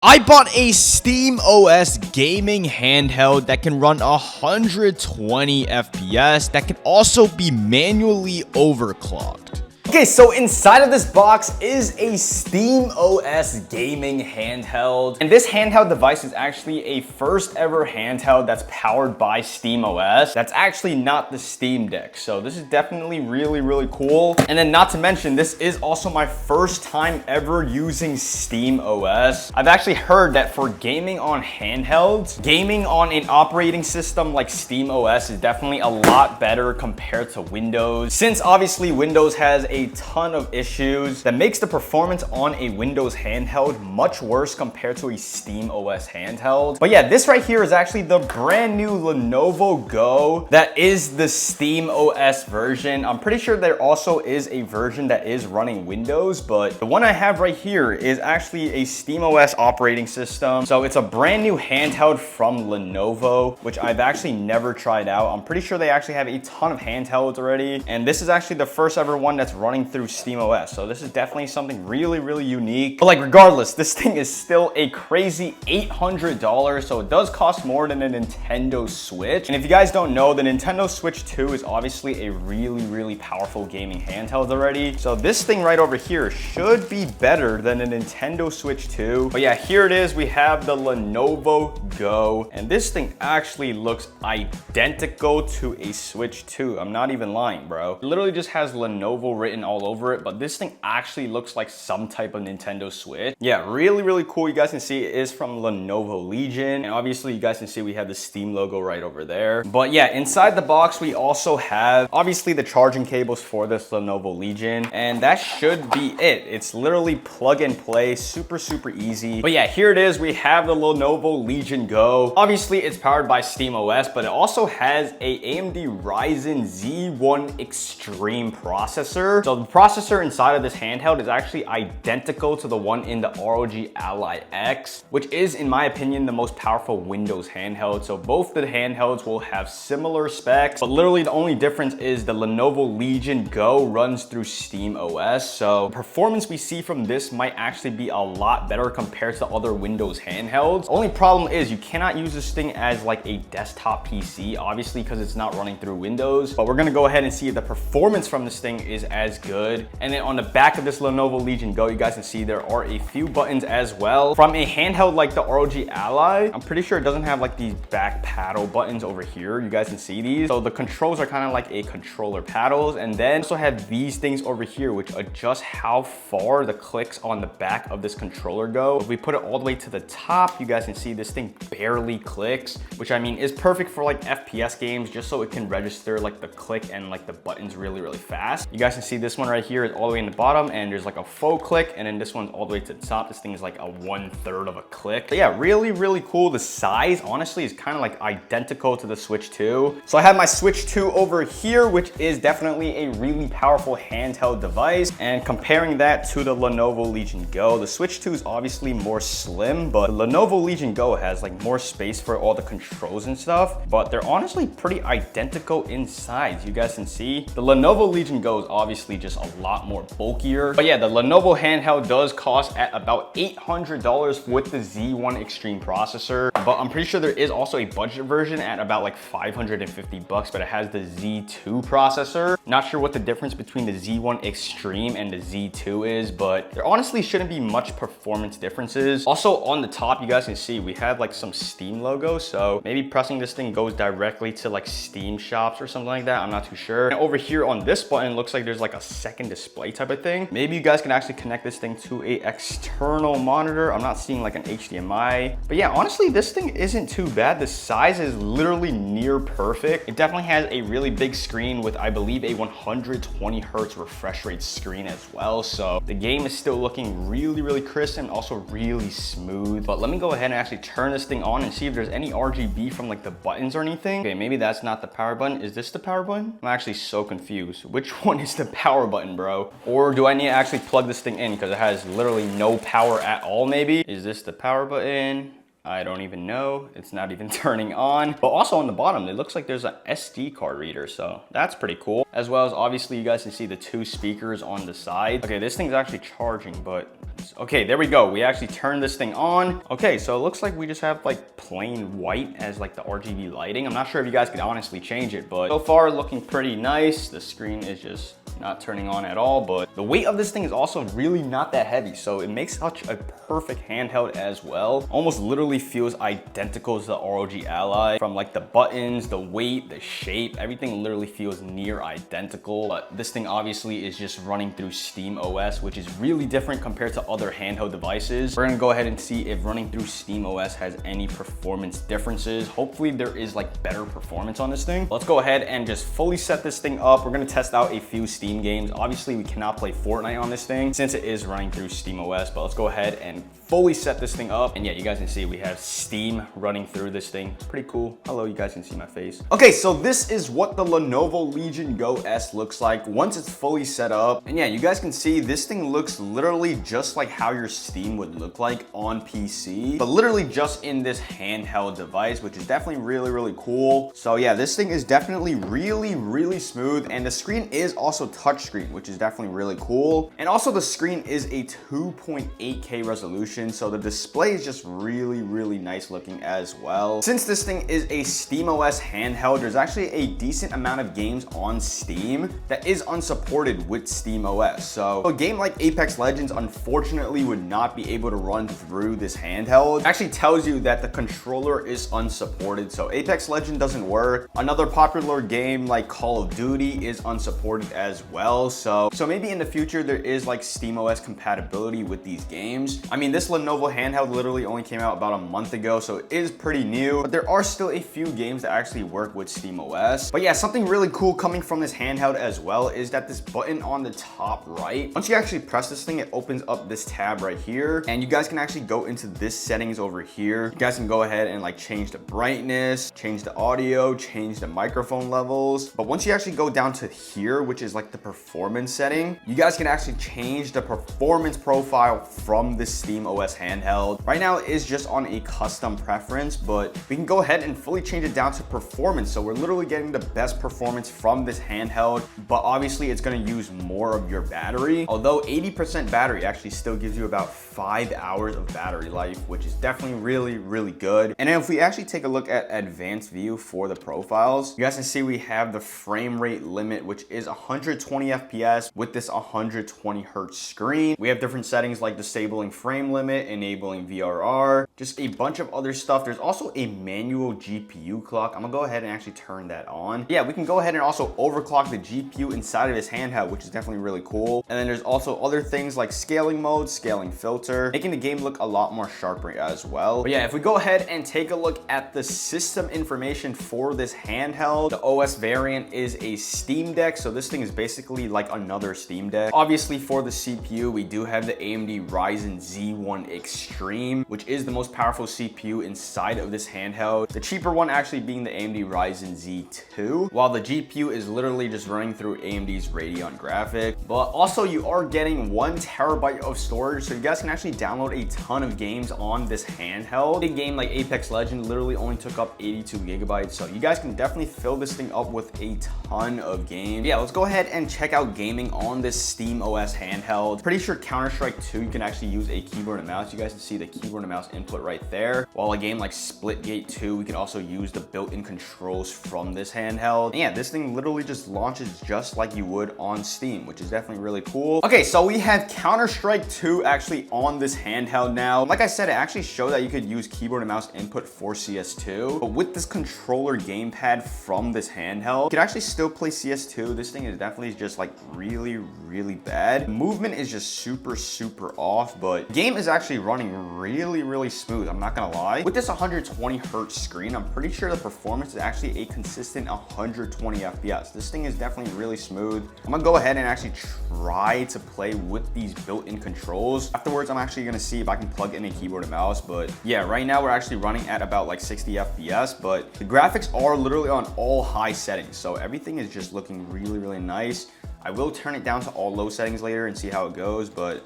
I bought a SteamOS gaming handheld that can run 120 FPS that can also be manually overclocked. Okay, so inside of this box is a SteamOS gaming handheld. And this handheld device is actually a first ever handheld that's powered by SteamOS. That's actually not the Steam Deck. So this is definitely really cool. And then not to mention, this is also my first time ever using SteamOS. I've actually heard that for gaming on handhelds, gaming on an operating system like SteamOS is definitely a lot better compared to Windows. Since obviously Windows has a ton of issues that makes the performance on a Windows handheld much worse compared to a SteamOS handheld. But yeah, this right here is actually the brand new Lenovo Go that is the SteamOS version. I'm pretty sure there also is a version that is running Windows, but the one I have right here is actually a SteamOS operating system. So it's a brand new handheld from Lenovo, which I've actually never tried out. I'm pretty sure they actually have a ton of handhelds already. And this is actually the first ever one that's running through SteamOS. So this is definitely something really unique. But like regardless, this thing is still a crazy $800. So it does cost more than a Nintendo Switch. And if you guys don't know, the Nintendo Switch 2 is obviously a really powerful gaming handheld already. So this thing right over here should be better than a Nintendo Switch 2. But yeah, here it is. We have the Lenovo Go. And this thing actually looks identical to a Switch 2. I'm not even lying, bro. It literally just has Lenovo written all over it, but this thing actually looks like some type of Nintendo Switch. Yeah, really cool. You guys can see it is from Lenovo Legion, and obviously you guys can see we have the Steam logo right over there. But yeah, inside the box we also have obviously the charging cables for this Lenovo Legion, and that should be it. It's literally plug and play, super easy. But yeah, here it is. We have the Lenovo Legion Go. Obviously it's powered by SteamOS, but it also has a AMD Ryzen Z1 Extreme processor. So the processor inside of this handheld is actually identical to the one in the ROG Ally X, which is, in my opinion, the most powerful Windows handheld. So both the handhelds will have similar specs, but literally the only difference is the Lenovo Legion Go runs through SteamOS. So the performance we see from this might actually be a lot better compared to other Windows handhelds. The only problem is you cannot use this thing as like a desktop PC, obviously, because it's not running through Windows. But we're gonna go ahead and see if the performance from this thing is as good. And then on the back of this Lenovo Legion Go, you guys can see there are a few buttons as well. From a handheld like the ROG Ally, I'm pretty sure it doesn't have like these back paddle buttons over here. You guys can see these. So the controls are kind of like a controller paddles. And then also have these things over here, which adjust how far the clicks on the back of this controller go. If we put it all the way to the top, you guys can see this thing barely clicks, which I mean is perfect for like FPS games, just so it can register like the click and like the buttons really fast. You guys can see this one right here is all the way in the bottom, and there's like a faux click, and then this one's all the way to the top. This thing is like a 1/3 of a click. But yeah, really cool. The size honestly is kind of like identical to the Switch 2. So I have my Switch 2 over here, which is definitely a really powerful handheld device. And comparing that to the Lenovo Legion Go, the Switch 2 is obviously more slim, but the Lenovo Legion Go has like more space for all the controls and stuff. But they're honestly pretty identical in size. You guys can see the Lenovo Legion Go is obviously just a lot more bulkier. But yeah, the Lenovo handheld does cost at about $800 with the Z1 Extreme processor. But I'm pretty sure there is also a budget version at about like $550, but it has the Z2 processor. Not sure what the difference between the Z1 Extreme and the Z2 is, but there honestly shouldn't be much performance differences. Also on the top, you guys can see we have like some Steam logo. So maybe pressing this thing goes directly to like Steam shops or something like that. I'm not too sure. And over here on this button, looks like there's like a second display type of thing. Maybe you guys can actually connect this thing to a external monitor. I'm not seeing like an HDMI, but yeah, honestly, this thing isn't too bad. The size is literally near perfect. It definitely has a really big screen with, I believe, a 120 hertz refresh rate screen as well. So the game is still looking really crisp and also really smooth. But let me go ahead and actually turn this thing on and see if there's any RGB from like the buttons or anything. Okay, maybe that's not the power button. Is this the power button? I'm actually so confused. Which one is the power button, bro? Or do I need to actually plug this thing in because it has literally no power at all maybe? Is this the power button? I don't even know. It's not even turning on. But also on the bottom, it looks like there's an SD card reader. So that's pretty cool. As well as obviously you guys can see the 2 speakers on the side. Okay, this thing's actually charging, but okay, there we go. We actually turned this thing on. Okay, so it looks like we just have like plain white as like the RGB lighting. I'm not sure if you guys could honestly change it, but so far looking pretty nice. The screen is just not turning on at all, but the weight of this thing is also really not that heavy, so it makes such a perfect handheld as well. Almost literally feels identical to the ROG Ally, from like the buttons, the weight, the shape, everything literally feels near identical. But this thing obviously is just running through SteamOS, which is really different compared to other handheld devices. We're gonna go ahead and see if running through SteamOS has any performance differences. Hopefully there is like better performance on this thing. Let's go ahead and just fully set this thing up. We're gonna test out a few Steam games. Obviously we cannot play Fortnite on this thing since it is running through SteamOS, but let's go ahead and fully set this thing up. And yeah, you guys can see we have Steam running through this thing. Pretty cool. Hello, you guys can see my face. Okay, so this is what the Lenovo Legion Go S looks like once it's fully set up. And yeah, you guys can see this thing looks literally just like how your Steam would look like on PC, but literally just in this handheld device, which is definitely really, really cool. So yeah, this thing is definitely really, really smooth. And the screen is also touchscreen, which is definitely really cool. And also the screen is a 2.8K resolution, so the display is just really, really nice looking as well. Since this thing is a SteamOS handheld, there's actually a decent amount of games on Steam that is unsupported with SteamOS. So a game like Apex Legends unfortunately would not be able to run through this handheld. It actually tells you that the controller is unsupported, so Apex Legends doesn't work. Another popular game like Call of Duty is unsupported as well. So maybe in the future there is like SteamOS compatibility with these games. I mean, this Lenovo handheld literally only came out about a month ago, so it is pretty new, but there are still a few games that actually work with SteamOS. But yeah, something really cool coming from this handheld as well is that this button on the top right, once you actually press this thing, it opens up this tab right here, and you guys can actually go into this settings over here. You guys can go ahead and like change the brightness, change the audio, change the microphone levels. But once you actually go down to here, which is like the performance setting, you guys can actually change the performance profile from this SteamOS handheld. Right now it is just on a custom preference, but we can go ahead and fully change it down to performance. So we're literally getting the best performance from this handheld, but obviously it's going to use more of your battery. Although 80% battery actually still gives you about 5 hours of battery life, which is definitely really, really good. And then if we actually take a look at advanced view for the profiles, you guys can see we have the frame rate limit, which is 120 FPS with this 120 hertz screen. We have different settings like disabling frame limit, enabling VRR, just a bunch of other stuff. There's also a manual GPU clock. I'm gonna go ahead and actually turn that on. Yeah, we can go ahead and also overclock the GPU inside of this handheld, which is definitely really cool. And then there's also other things like scaling mode, scaling filter, making the game look a lot more sharper as well. But yeah, if we go ahead and take a look at the system information for this handheld, the OS variant is a Steam Deck. So this thing is basically like another Steam Deck. Obviously for the CPU, we do have the AMD Ryzen Z1 Extreme, which is the most powerful CPU inside of this handheld. The cheaper one actually being the AMD Ryzen Z2, while the GPU is literally just running through AMD's Radeon graphic. But also you are getting 1 terabyte of storage, so you guys can actually download a ton of games on this handheld. A game like Apex Legends literally only took up 82 gigabytes, so you guys can definitely fill this thing up with a ton of games. Yeah, let's go ahead and check out gaming on this SteamOS handheld. Pretty sure Counter-Strike 2, you can actually use a keyboard and mouse. You guys can see the keyboard and mouse input right there. While a game like Splitgate 2, we can also use the built-in controls from this handheld. And yeah, this thing literally just launches just like you would on Steam, which is definitely really cool. Okay, so we have Counter-Strike 2 actually on this handheld now. Like I said, it actually showed that you could use keyboard and mouse input for CS2, but with this controller gamepad from this handheld, you can actually still play CS2. This thing is definitely just like really, really bad. The movement is just super, super off, but the game is actually running really, really smooth. I'm not gonna lie. With this 120 hertz screen, I'm pretty sure the performance is actually a consistent 120 FPS. This thing is definitely really smooth. I'm gonna go ahead and actually try to play with these built-in controls. Afterwards, I'm actually gonna see if I can plug in a keyboard and mouse, but yeah, right now we're actually running at about like 60 FPS, but the graphics are literally on all high settings, so everything is just looking really, really nice. I will turn it down to all low settings later and see how it goes, but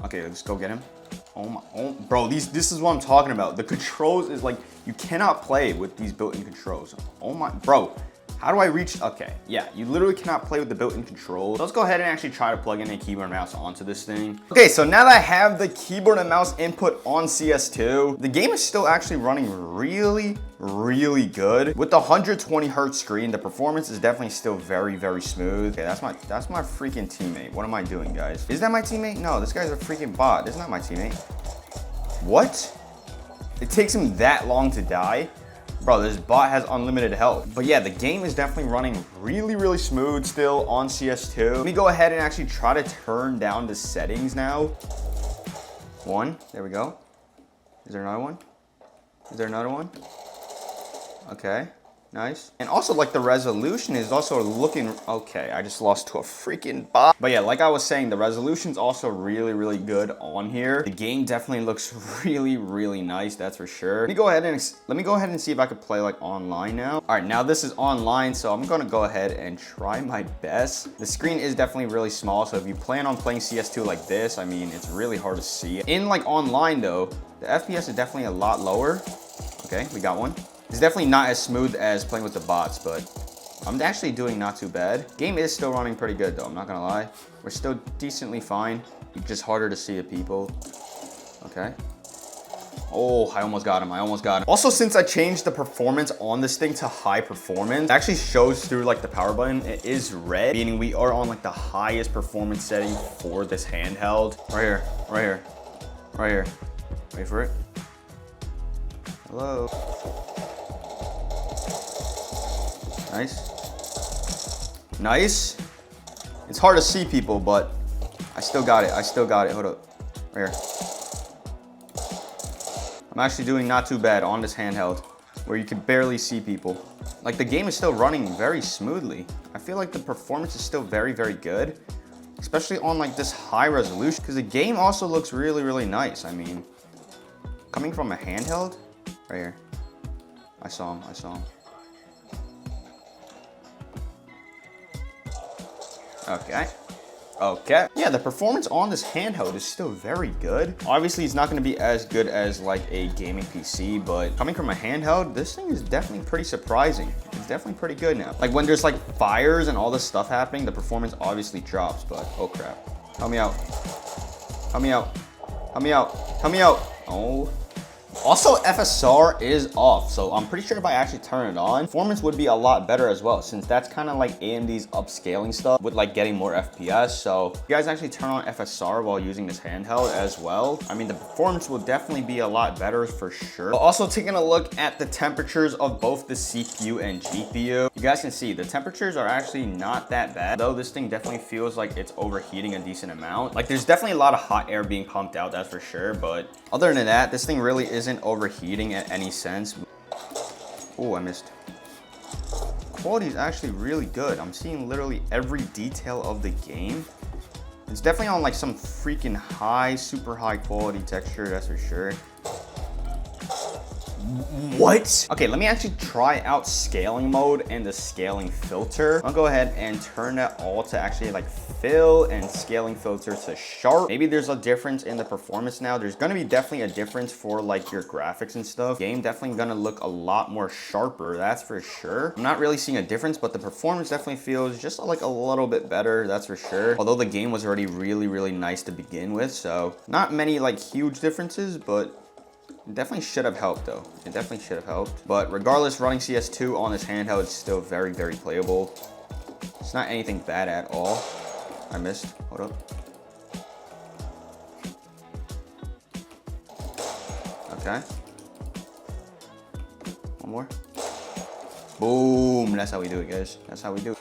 okay, let's go get him. Bro, this is what I'm talking about. The controls is like, you cannot play with these built-in controls. Oh my, bro. How do I reach? Okay, yeah, you literally cannot play with the built-in controls. Let's go ahead and actually try to plug in a keyboard and mouse onto this thing. Okay, so now that I have the keyboard and mouse input on CS2, the game is still actually running really, really good. With the 120 hertz screen, the performance is definitely still very, very smooth. Okay, that's my freaking teammate. What am I doing, guys? Is that my teammate? No, this guy's a freaking bot. This is not my teammate. What? It takes him that long to die? Bro, this bot has unlimited health. But yeah, the game is definitely running really, really smooth still on CS2. Let me go ahead and actually try to turn down the settings now. One, there we go. Is there another one? Is there another one? Okay, nice. And also, like, the resolution is also looking, okay, I just lost to a freaking bot. But yeah, like I was saying, the resolution's also really, really good on here. The game definitely looks really, really nice, that's for sure. Let me go ahead and see if I could play like online now. All right, now this is online, so I'm gonna go ahead and try my best. The screen is definitely really small, so if you plan on playing CS2 like this, I mean, it's really hard to see. In like online though, the FPS is definitely a lot lower. Okay, we got one. It's definitely not as smooth as playing with the bots, but I'm actually doing not too bad. Game is still running pretty good though, I'm not gonna lie. We're still decently fine. It's just harder to see the people. Okay. Oh, I almost got him, Also, since I changed the performance on this thing to high performance, it actually shows through like the power button. It is red, meaning we are on like the highest performance setting for this handheld. Right here, right here, right here. Wait for it. Hello. Nice. Nice. It's hard to see people, but I still got it. Hold up. Right here. I'm actually doing not too bad on this handheld, where you can barely see people. Like, the game is still running very smoothly. I feel like the performance is still very, very good, especially on like this high resolution, because the game also looks really, really nice. I mean, coming from a handheld, right here. I saw him. Okay. Okay. Yeah, the performance on this handheld is still very good. Obviously, it's not going to be as good as like a gaming PC, but coming from a handheld, this thing is definitely pretty surprising. It's definitely pretty good now. Like when there's like fires and all this stuff happening, the performance obviously drops, but oh crap. Help me out. Help me out. Help me out. Help me out. Oh. Also, FSR is off, so I'm pretty sure if I actually turn it on, performance would be a lot better as well, since that's kind of like AMD's upscaling stuff with like getting more FPS. So if you guys actually turn on FSR while using this handheld as well, I mean, the performance will definitely be a lot better for sure. But also taking a look at the temperatures of both the CPU and GPU, you guys can see the temperatures are actually not that bad, though this thing definitely feels like it's overheating a decent amount. Like there's definitely a lot of hot air being pumped out, that's for sure, but other than that, this thing really isn't overheating in any sense. Oh, I missed. Quality is actually really good. I'm seeing literally every detail of the game. It's definitely on like some freaking high, super high quality texture, that's for sure. What? Okay, let me actually try out scaling mode and the scaling filter. I'll go ahead and turn that all to actually like fill and scaling filter to sharp. Maybe there's a difference in the performance now. There's gonna be definitely a difference for like your graphics and stuff. Game definitely gonna look a lot more sharper, that's for sure. I'm not really seeing a difference, but the performance definitely feels just like a little bit better, that's for sure. Although the game was already really, really nice to begin with, so not many like huge differences, but it definitely should have helped though. It definitely should have helped. But regardless, running CS2 on this handheld is still very, very playable. It's not anything bad at all. I missed. Hold up. Okay. One more. Boom. That's how we do it, guys. That's how we do it.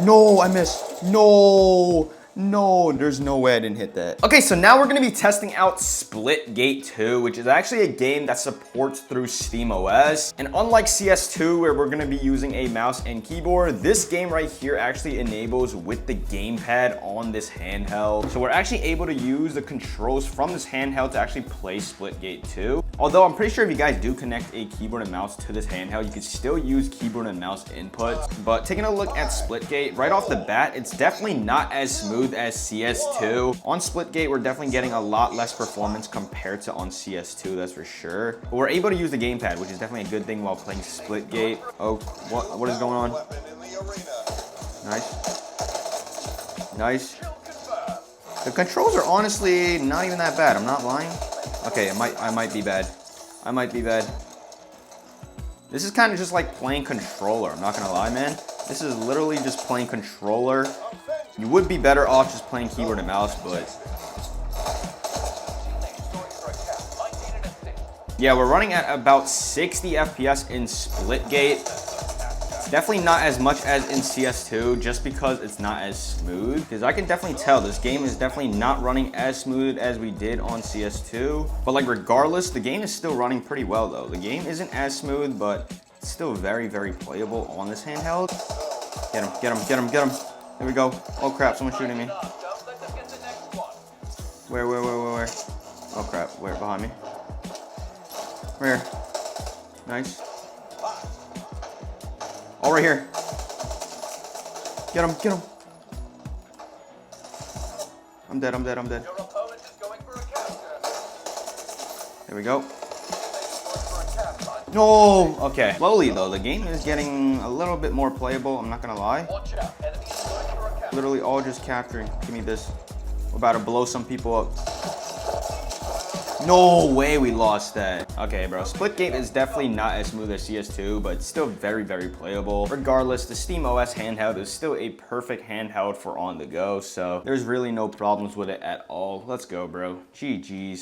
No, I missed. No. No, there's no way I didn't hit that. Okay, so now we're gonna be testing out Splitgate 2, which is actually a game that supports through SteamOS. And unlike CS2, where we're gonna be using a mouse and keyboard, this game right here actually enables with the gamepad on this handheld. So we're actually able to use the controls from this handheld to actually play Splitgate 2. Although I'm pretty sure if you guys do connect a keyboard and mouse to this handheld, you can still use keyboard and mouse inputs. But taking a look at Splitgate, right off the bat, it's definitely not as smooth smooth as CS2. On Splitgate, we're definitely getting a lot less performance compared to on CS2, that's for sure. But we're able to use the gamepad, which is definitely a good thing while playing Splitgate. Oh, what is going on? Nice. Nice. The controls are honestly not even that bad, I'm not lying. Okay, I might be bad. I might be bad. This is kind of just like playing controller, I'm not gonna lie, man. This is literally just playing controller. You would be better off just playing keyboard and mouse, but... yeah, we're running at about 60 FPS in Splitgate. Definitely not as much as in CS2, just because it's not as smooth. Because I can definitely tell this game is definitely not running as smooth as we did on CS2. But like regardless, the game is still running pretty well though. The game isn't as smooth, but it's still very, very playable on this handheld. Get him, get him, get him, get him. There we go. Oh crap, someone's shooting me. Where? Oh crap, where? Behind me. Where? Nice. Oh, right here. Get him, get him. I'm dead, I'm dead, I'm dead. There we go. No! Okay. Slowly, though, the game is getting a little bit more playable, I'm not gonna lie. Literally all just capturing. Give me this. We're about to blow some people up. No way we lost that. Okay, bro. Splitgate is definitely not as smooth as CS2, but it's still very, very playable. Regardless, the SteamOS handheld is still a perfect handheld for on the go, so there's really no problems with it at all. Let's go, bro. GG's.